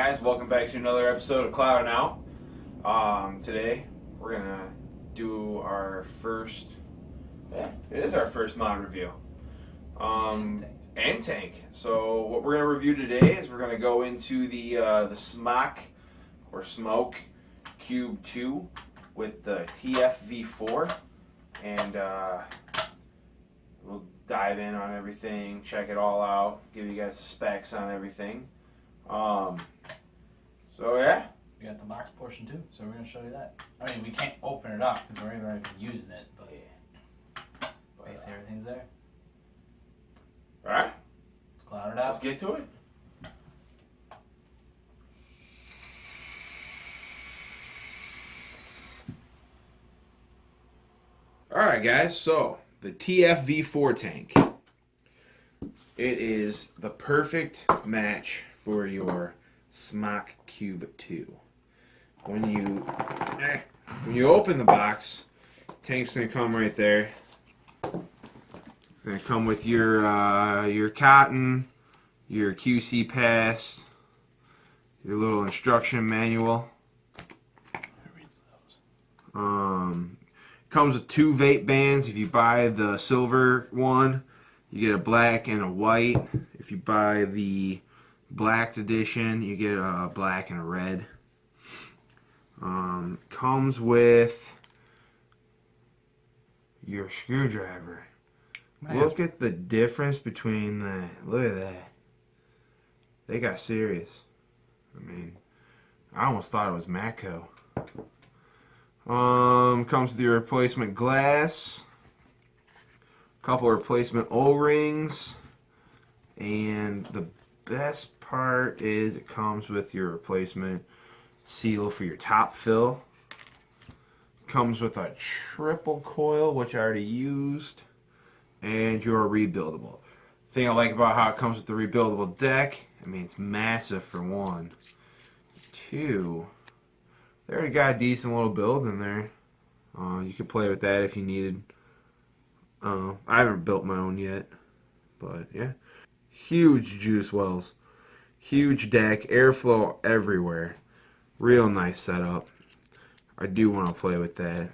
guys, welcome back to another episode of CloudingOut. Today we're gonna do our first, it is our first mod review, and tank. So what we're gonna review today is we're gonna go into the smok or smok Cube 2 with the TFV4, and we'll dive in on everything, check it all out, give you guys the specs on everything. So yeah, we got the box portion too, so we're gonna show you that. I mean, we can't open it up because we're already using it, but basically everything's there. All right, Let's cloud it out. let's get to it. All right, guys. So the TFV4 tank. It is the perfect match for your smok Cube 2. When you open the box, tank's gonna come right there. It's gonna come with your cotton, your QC pass, your little instruction manual. Comes with 2 vape bands. If you buy the silver one, you get a black and a white. If you buy the black edition, you get a black and a red. Comes with your screwdriver. Look at the difference between that. Look at that. They got serious. I mean, I almost thought it was Matco. Comes with your replacement glass, couple of replacement O-rings, and the best part is it comes with your replacement seal for your top fill. Comes with a triple coil, which I already used, and your rebuildable. The thing I like about how it comes with the rebuildable deck, I mean, it's massive for one. 2, they already got a decent little build in there. You could play with that if you needed. I haven't built my own yet, but yeah. Huge juice wells, huge deck, airflow everywhere. Real nice setup. I do want to play with that.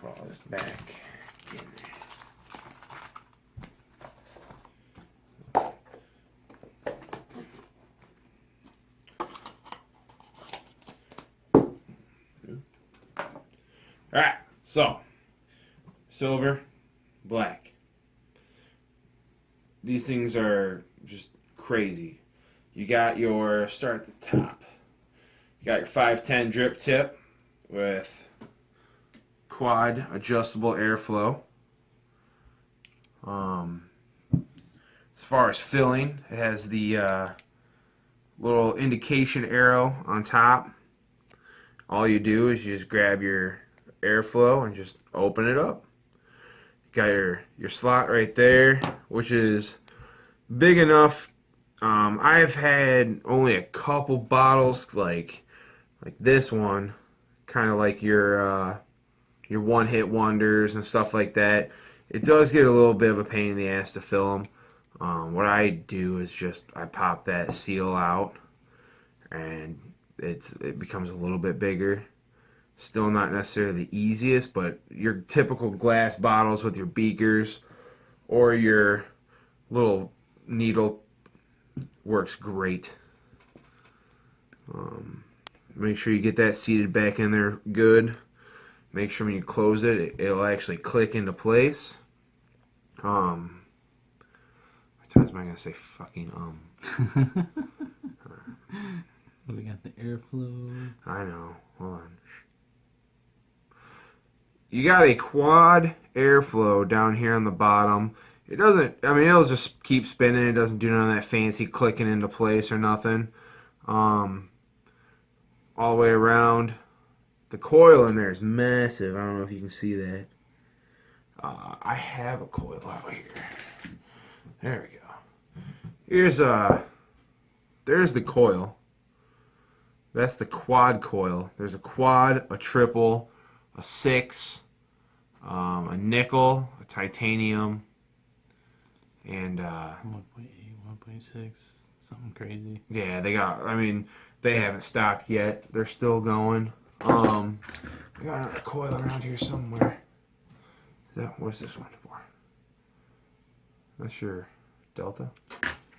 Put all this back in there. Alright, so silver, black. These things are just crazy. You got your, start at the top. You got your 510 drip tip with quad adjustable airflow. As far as filling, it has the little indication arrow on top. All you do is you just grab your airflow and just open it up. You got your slot right there, which is big enough. I've had only a couple bottles like this one, kind of like your one-hit wonders and stuff like that. It does get a little bit of a pain in the ass to fill them. What I do is just I pop that seal out, and it becomes a little bit bigger. Still not necessarily the easiest, but your typical glass bottles with your beakers or your little needle works great. Make sure you get that seated back in there good. Make sure when you close it, it'll actually click into place. How many times am I going to say fucking We got the airflow. I know. Hold on. You got a quad airflow down here on the bottom. It doesn't, I mean, it'll just keep spinning. It doesn't do none of that fancy clicking into place or nothing. All the way around. The coil in there is massive. I don't know if you can see that. I have a coil out here. There we go. There's the coil. That's the quad coil. There's a quad, a triple, a 6, a nickel, a titanium, And 1.8, 1.6, something crazy. yeah, they got. I mean, they haven't stopped yet. They're still going. I got another coil around here somewhere. What's this one for? That's your Delta.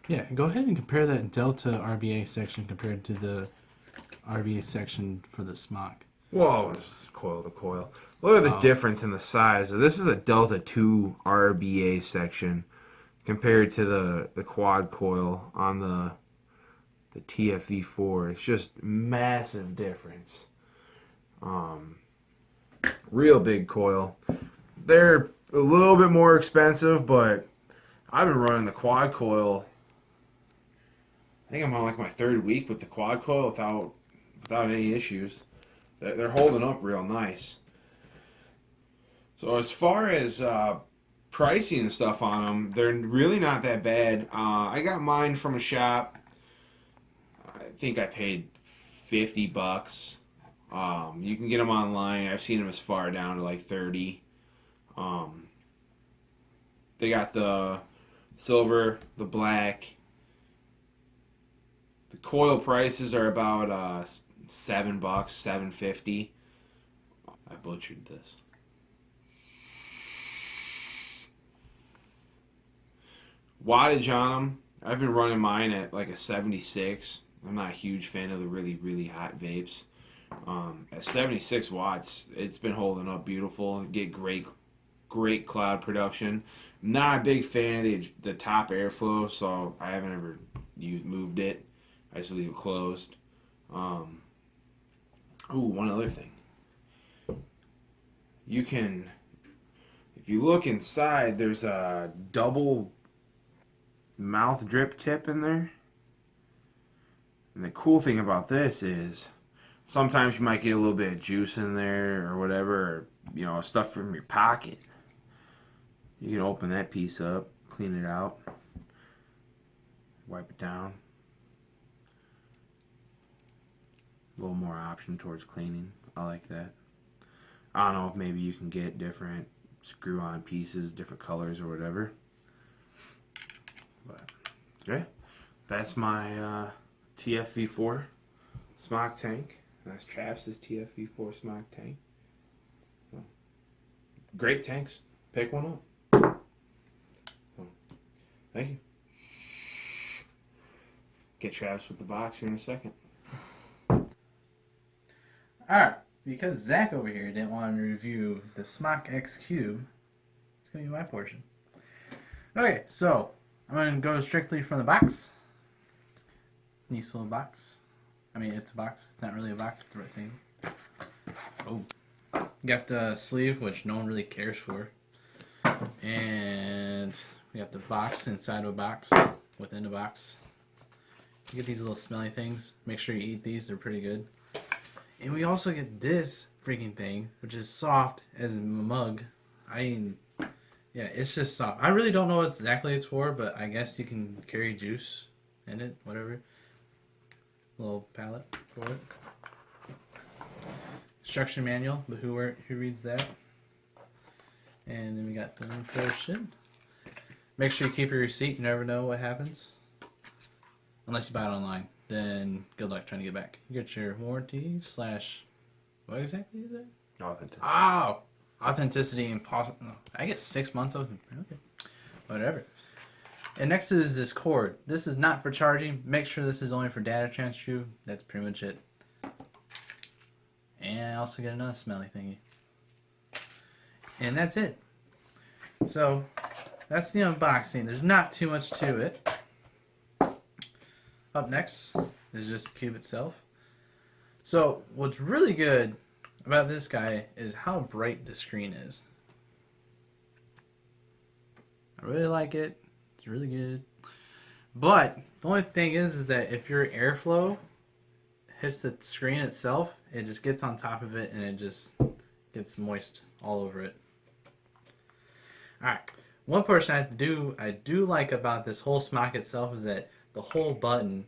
Yeah, go ahead and compare that Delta RBA section compared to the RBA section for the smok. Whoa, it's coil to coil. Look at the Oh. difference in the size. So this is a Delta 2 RBA section compared to the quad coil on the TFV4. It's just massive difference. Real big coil. They're a little bit more expensive, but I've been running the quad coil. I think I'm on like my third week with the quad coil without any issues. They're holding up real nice. So as far as pricing and stuff on them, they're really not that bad. I got mine from a shop. I think I paid $50. You can get them online. I've seen them as far down to like 30. They got the silver, the black. The coil prices are about $7, $7.50. I butchered this. Wattage on them. I've been running mine at like a 76. I'm not a huge fan of the really, really hot vapes. At 76 watts, it's been holding up beautiful. Get great cloud production. Not a big fan of the top airflow, so I haven't ever moved it. I just leave it closed. One other thing. You can, if you look inside, there's a double mouth drip tip in there. And the cool thing about this is sometimes you might get a little bit of juice in there or whatever, or, stuff from your pocket. You can open that piece up, clean it out, wipe it down. A little more option towards cleaning. I like that. I don't know if maybe you can get different screw-on pieces, different colors or whatever. But yeah, that's my TFV4 smok tank. That's Travis's TFV4 smok tank. So, great tanks. Pick one up. So, thank you. Get Travis with the box here in a second. Alright, because Zach over here didn't want to review the smok X Cube, it's going to be my portion. Okay, so I'm going to go strictly from the box. Nice little box. I mean, it's a box. It's not really a box. It's a rectangle. Oh. You got the sleeve, which no one really cares for. And we got the box inside of a box, within a box. You get these little smelly things. Make sure you eat these. They're pretty good. And we also get this freaking thing, which is soft as a mug. It's just soft. I really don't know what exactly it's for, but I guess you can carry juice in it, whatever. Little palette for it. Instruction manual, but who reads that? And then we got the one portion. Make sure you keep your receipt. You never know what happens. Unless you buy it online. Then good luck trying to get back. You get your warranty / what exactly is it? Authenticity. Oh! Authenticity and I get 6 months of it. Okay. Whatever. And next is this cord. This is not for charging. Make sure this is only for data transfer. That's pretty much it. And I also get another smelly thingy. And that's it. So, that's the unboxing. There's not too much to it. Up next is just the cube itself. So, what's really good about this guy is how bright the screen is. I really like it. It's really good. But the only thing is that if your airflow hits the screen itself, it just gets on top of it and it just gets moist all over it. Alright. One portion I do like about this whole smok itself is that the whole button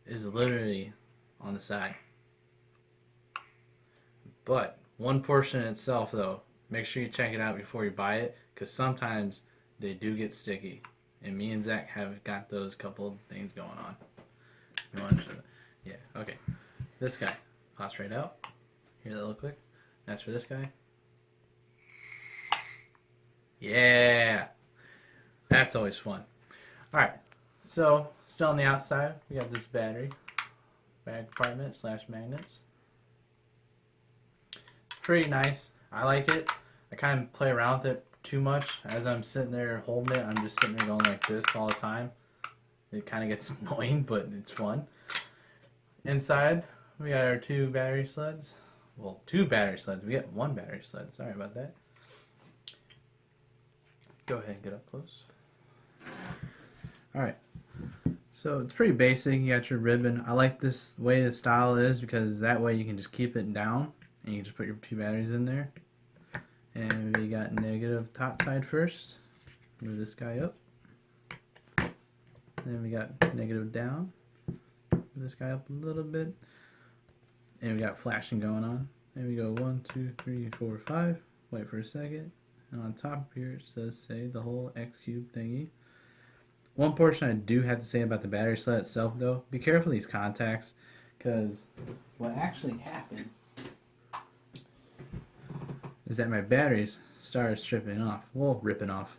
is literally on the side. But one portion itself, though, make sure you check it out before you buy it, because sometimes they do get sticky. And me and Zach have got those couple things going on. You want to show that? Yeah, okay. This guy pops right out. Hear that little click? That's for this guy. Yeah! That's always fun. Alright, so still on the outside, we got this battery. Bag compartment / magnets. Pretty nice. I like it. I kind of play around with it too much. As I'm sitting there holding it, I'm just sitting there going like this all the time. It kind of gets annoying, but it's fun. Inside, we got our 2 battery sleds. Well, 2 battery sleds. We got 1 battery sled. Sorry about that. Go ahead and get up close. Alright. So it's pretty basic. You got your ribbon. I like this way the style is because that way you can just keep it down and you can just put your 2 batteries in there. And we got negative top side first. Move this guy up. Then we got negative down. Move this guy up a little bit. And we got flashing going on. And we go 1, 2, 3, 4, 5. Wait for a second. And on top here it says say the whole X cube thingy. One portion I do have to say about the battery sled itself though, be careful of these contacts, because what actually happened is that my batteries started stripping off, well, ripping off,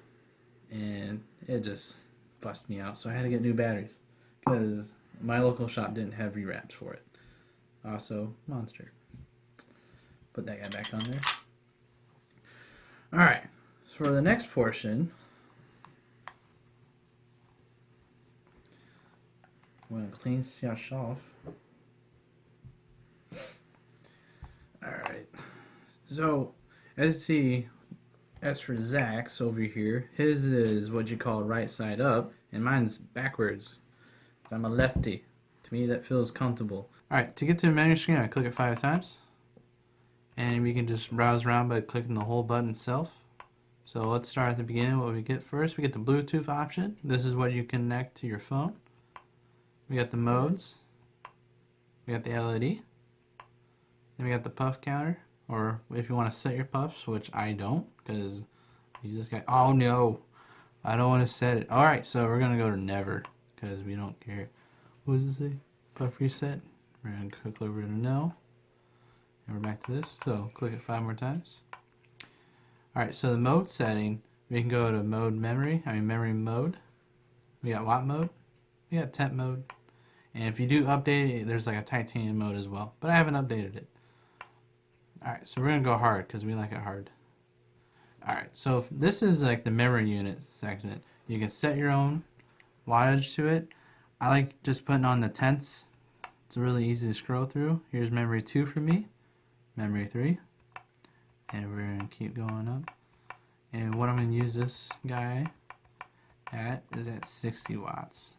and it just fussed me out. So I had to get new batteries because my local shop didn't have rewraps for it. Also, Monster. Put that guy back on there. Alright, so for the next portion, I'm going to clean this off. Alright, so as you see, as for Zach's over here, his is what you call right side up, and mine's backwards. So I'm a lefty. To me, that feels comfortable. Alright, to get to the menu screen, I click it 5 times. And we can just browse around by clicking the whole button itself. So let's start at the beginning. What we get first, we get the Bluetooth option. This is what you connect to your phone. We got the modes. We got the LED. Then we got the puff counter, or if you want to set your puffs, which I don't, because you just got, oh no, I don't want to set it. Alright, so we're going to go to never, because we don't care. What does it say? Puff reset. We're going to click over to no. And we're back to this, so click it 5 more times. Alright, so the mode setting, we can go to memory mode. We got watt mode. We got temp mode. And if you do update it, there's like a titanium mode as well. But I haven't updated it. Alright, so we're going to go hard because we like it hard. Alright, so this is like the memory unit section. You can set your own wattage to it. I like just putting on the tenths. It's really easy to scroll through. Here's memory 2 for me. Memory 3. And we're going to keep going up. And what I'm going to use this guy at is at 60 watts.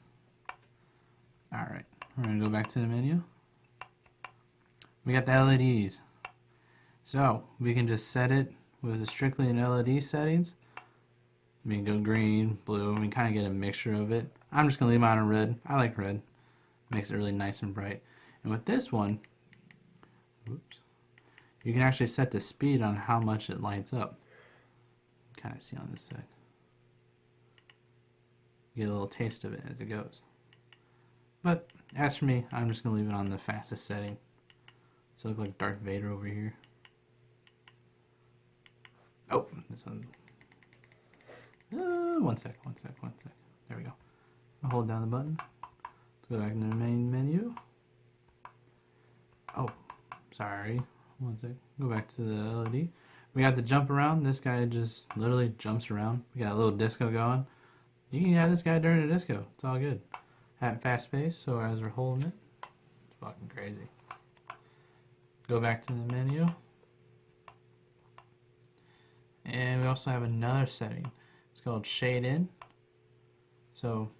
Alright, we're going to go back to the menu. We got the LEDs. So, we can just set it with strictly in LED settings. We can go green, blue, we can kind of get a mixture of it. I'm just going to leave mine on red. I like red. Makes it really nice and bright. And with this one, oops, you can actually set the speed on how much it lights up. Kind of see on this side. You get a little taste of it as it goes. But as for me, I'm just going to leave it on the fastest setting. So I look like Darth Vader over here. Oh, this one. One sec. There we go. I'll hold down the button. Let's go back into the main menu. Oh, sorry. One sec. Go back to the LED. We got the jump around. This guy just literally jumps around. We got a little disco going. You can have this guy during the disco. It's all good. At fast pace, so as we're holding it, it's fucking crazy. Go back to the menu. And we also have another setting. It's called Shade In. So,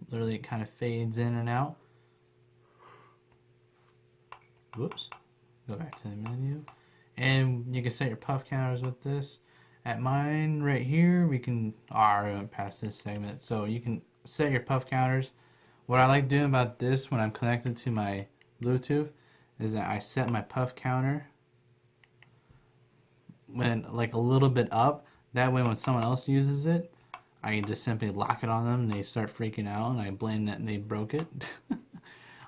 literally it kind of fades in and out. Whoops. Go back to the menu. And you can set your puff counters with this. At mine right here, we can, I went past this segment. So you can set your puff counters. What I like doing about this when I'm connected to my Bluetooth is that I set my puff counter when like a little bit up. That way when someone else uses it, I can just simply lock it on them and they start freaking out and I blame that they broke it.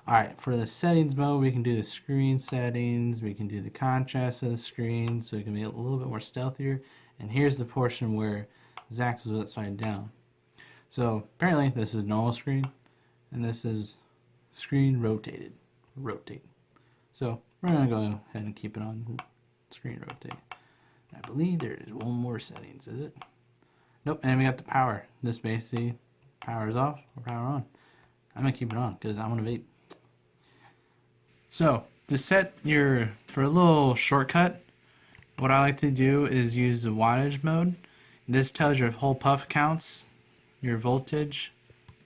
Alright, for the settings mode, we can do the screen settings, we can do the contrast of the screen so it can be a little bit more stealthier. And here's the portion where Zach was upside down. So apparently this is normal screen and this is screen rotated. Rotate. So we're going to go ahead and keep it on screen rotate. I believe there is one more settings, is it? Nope, and we got the power. This basically power is off or power on. I'm going to keep it on because I want to vape. So to set for a little shortcut, what I like to do is use the wattage mode. This tells your whole puff counts, your voltage,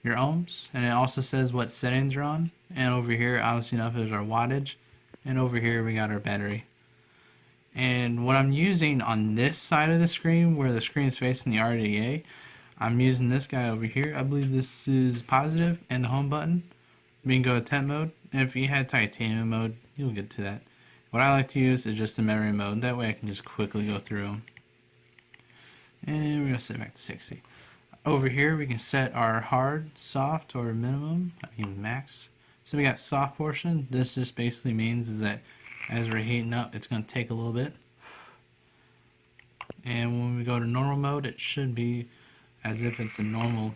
your ohms, and it also says what settings are on. And over here, obviously enough, is our wattage. And over here, we got our battery. And what I'm using on this side of the screen, where the screen is facing the RDA, I'm using this guy over here. I believe this is positive and the home button. We can go to temp mode. And if you had titanium mode, you'll get to that. What I like to use is just the memory mode. That way I can just quickly go through them. And we're going to set it back to 60. Over here, we can set our hard, soft, or minimum, max. So we got soft portion. This just basically means is that as we're heating up, it's going to take a little bit. And when we go to normal mode, it should be as if it's a normal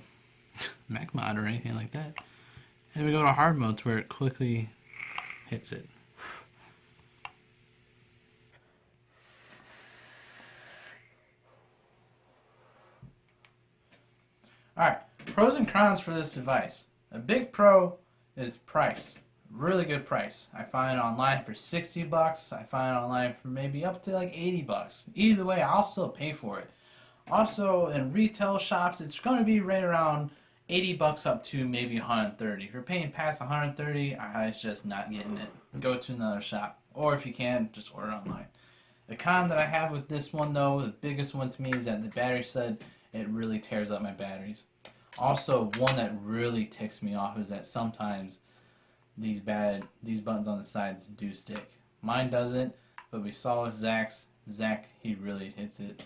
Mac mod or anything like that. And we go to hard mode to where it quickly hits it. Alright, pros and cons for this device. A big pro is price. Really good price. I find it online for 60 bucks. I find it online for maybe up to like 80 bucks. Either way, I'll still pay for it. Also, in retail shops, it's going to be right around 80 bucks up to maybe 130. If you're paying past 130, I just not getting it. Go to another shop. Or if you can, just order online. The con that I have with this one though, the biggest one to me is that the battery said it really tears up my batteries. Also, one that really ticks me off is that sometimes these buttons on the sides do stick. Mine doesn't, but we saw with Zach's. Zach, he really hits it.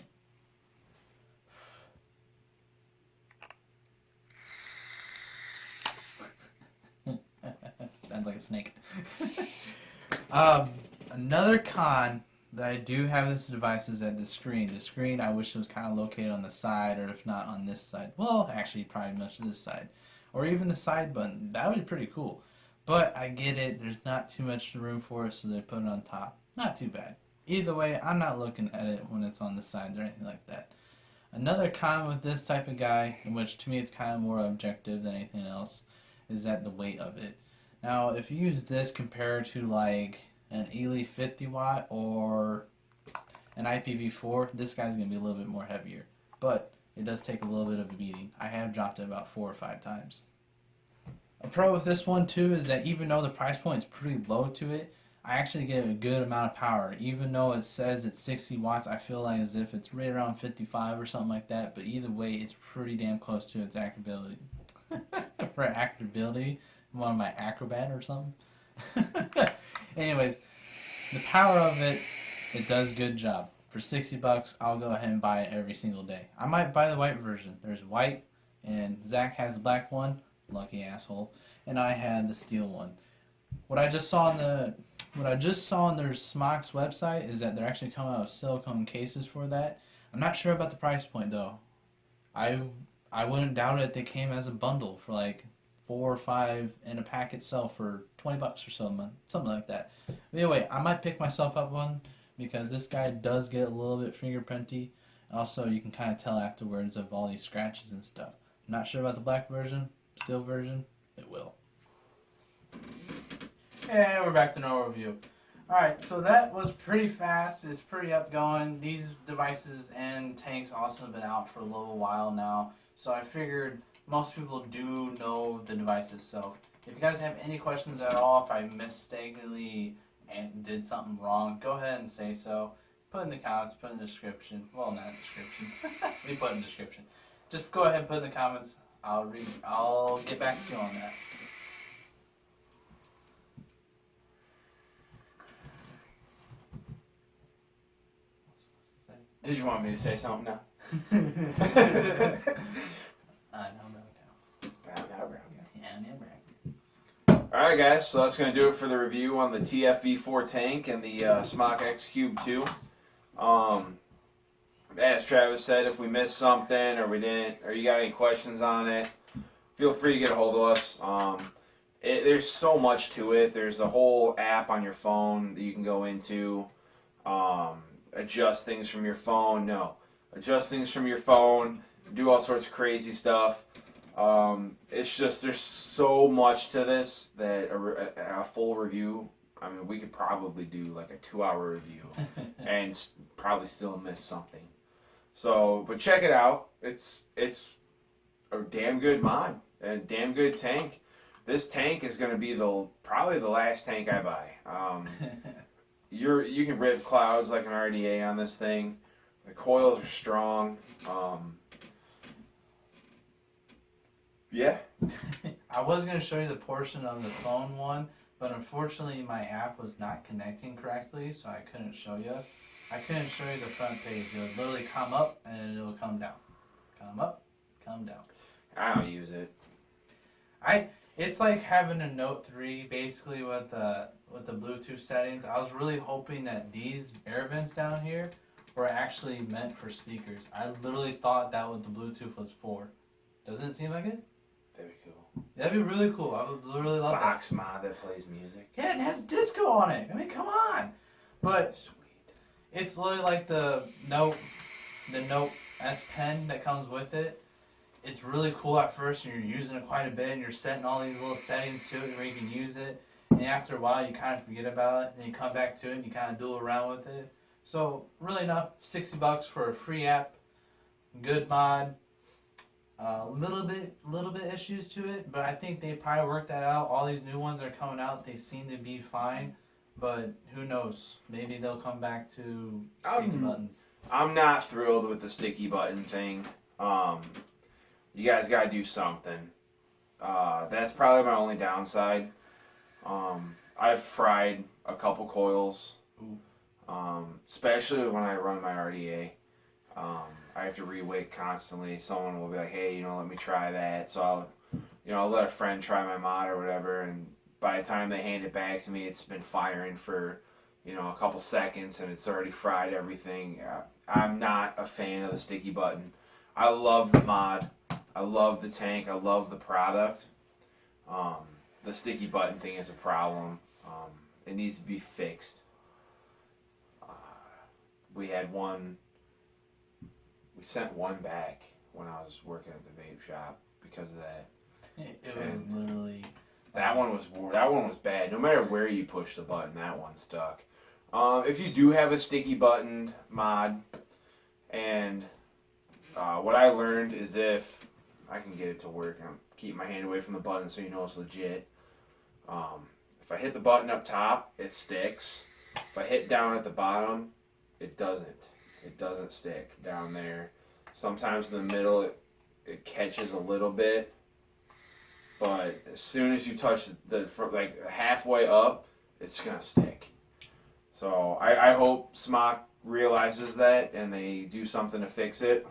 Sounds like a snake. Another con that I do have this device is that the screen. The screen I wish it was kind of located on the side, or if not on this side. Well, actually probably much this side. Or even the side button. That would be pretty cool. But I get it, there's not too much room for it, so they put it on top. Not too bad. Either way, I'm not looking at it when it's on the sides or anything like that. Another con with this type of guy, in which to me it's kind of more objective than anything else, is that the weight of it. Now, if you use this compared to like an Ely 50 watt or an IPv4, this guy's going to be a little bit more heavier. But it does take a little bit of a beating. I have dropped it about 4 or 5 times. A pro with this one too is that even though the price point is pretty low to it, I actually get a good amount of power. Even though it says it's 60 watts, I feel like as if it's right around 55 or something like that. But either way, it's pretty damn close to its accurability. For accurability, one of my acrobat or something. Anyways, the power of it, it does a good job. For 60 bucks, I'll go ahead and buy it every single day. I might buy the white version. There's white, and Zach has the black one. Lucky asshole. And I had the steel one. What I just saw on their smok's website is that they're actually coming out with silicone cases for that. I'm not sure about the price point though. I wouldn't doubt it. They came as a bundle for like 4 or 5 in a pack itself for 20 bucks or something like that. But anyway, I might pick myself up one because this guy does get a little bit fingerprinty. Also, you can kind of tell afterwards of all these scratches and stuff. I'm not sure about the black version. Steel version, it will. And we're back to normal view. Alright, so that was pretty fast. It's pretty upgoing. These devices and tanks also have been out for a little while now. So I figured most people do know the device itself. If you guys have any questions at all, if I mistakenly did something wrong, go ahead and say so. Put in the comments, put in the description. Well, not description. We put in the description. Just go ahead and put in the comments. I'll get back to you on that. Did you want me to say something now? Alright guys, so that's going to do it for the review on the TFV4 tank and the smok X Cube 2. As Travis said, if we missed something or we didn't, or you got any questions on it, feel free to get a hold of us. There's so much to it. There's a whole app on your phone that you can go into, adjust things from your phone. Adjust things from your phone, do all sorts of crazy stuff. It's just, there's so much to this that a full review, I mean, we could probably do like a 2-hour review and probably still miss something. So, but check it out. It's a damn good mod, a damn good tank. This tank is going to be probably the last tank I buy. You can rip clouds like an RDA on this thing. The coils are strong. Yeah. I was going to show you the portion of the phone one, but unfortunately my app was not connecting correctly, so I couldn't show you. I couldn't show you the front page. It would literally come up and it will come down. Come up, come down. I don't use it. It's like having a Note 3 basically with the Bluetooth settings. I was really hoping that these air vents down here were actually meant for speakers. I literally thought that what the Bluetooth was for. Doesn't it seem like it? Very cool. That'd be really cool. I would really love Box mod that plays music. that. Yeah, it has disco on it. I mean, come on. But Sweet. it's literally like the Note S Pen that comes with it. It's really cool at first, and you're using it quite a bit, and you're setting all these little settings to it where you can use it. And after a while, you kind of forget about it, and you come back to it, and you kind of duel around with it. So really enough, $60 for a free app, good mod. Little bit issues to it, but I think they probably worked that out. All these new ones that are coming out, they seem to be fine, but who knows? Maybe they'll come back to sticky buttons. I'm not thrilled with the sticky button thing. You guys got to do something. That's probably my only downside. I've fried a couple coils, especially when I run my RDA. I have to re-wick constantly. Someone will be like, hey, let me try that. So I'll let a friend try my mod or whatever, and by the time they hand it back to me, it's been firing for, a couple seconds, and it's already fried everything. I'm not a fan of the sticky button. I love the mod. I love the tank. I love the product. The sticky button thing is a problem. It needs to be fixed. We sent one back when I was working at the vape shop because of that. It was literally... That one was bad. No matter where you push the button, that one stuck. If you do have a sticky button mod, and what I learned is if I can get it to work, I'm keeping my hand away from the button so you know it's legit. If I hit the button up top, it sticks. If I hit down at the bottom, it doesn't. It doesn't stick down there. Sometimes in the middle, it catches a little bit. But as soon as you touch like halfway up, it's going to stick. So I hope smok realizes that and they do something to fix it.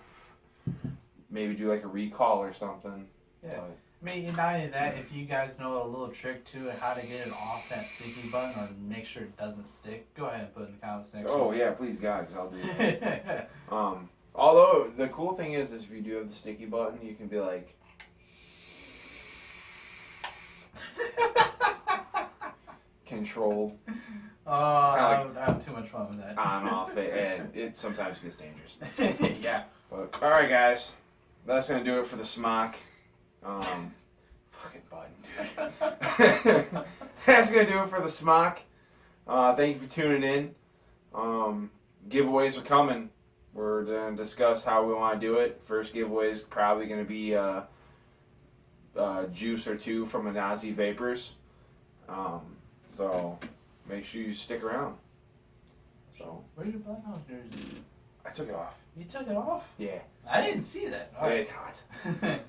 Maybe do like a recall or something. Yeah. But, I mean, not only that, if you guys know a little trick to it, how to get it off that sticky button or make sure it doesn't stick, go ahead and put it in the comment section. Oh yeah, please God, 'cause I'll do that. Although the cool thing is if you do have the sticky button, you can be like, controlled. Oh, I have too much fun with that. On off it, and it sometimes gets dangerous. Yeah. But, all right, guys, that's gonna do it for the smok. Fucking button, dude. That's gonna do it for the smok. Thank you for tuning in. Giveaways are coming. We're gonna discuss how we want to do it. First giveaway is probably gonna be juice or two from a Nazi Vapors. So make sure you stick around. So where's your button jersey? I took it off. You took it off? Yeah. I didn't see that. All right. It's hot.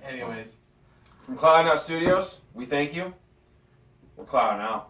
Anyways. From CloudingOut Studios, we thank you. We're clouding out.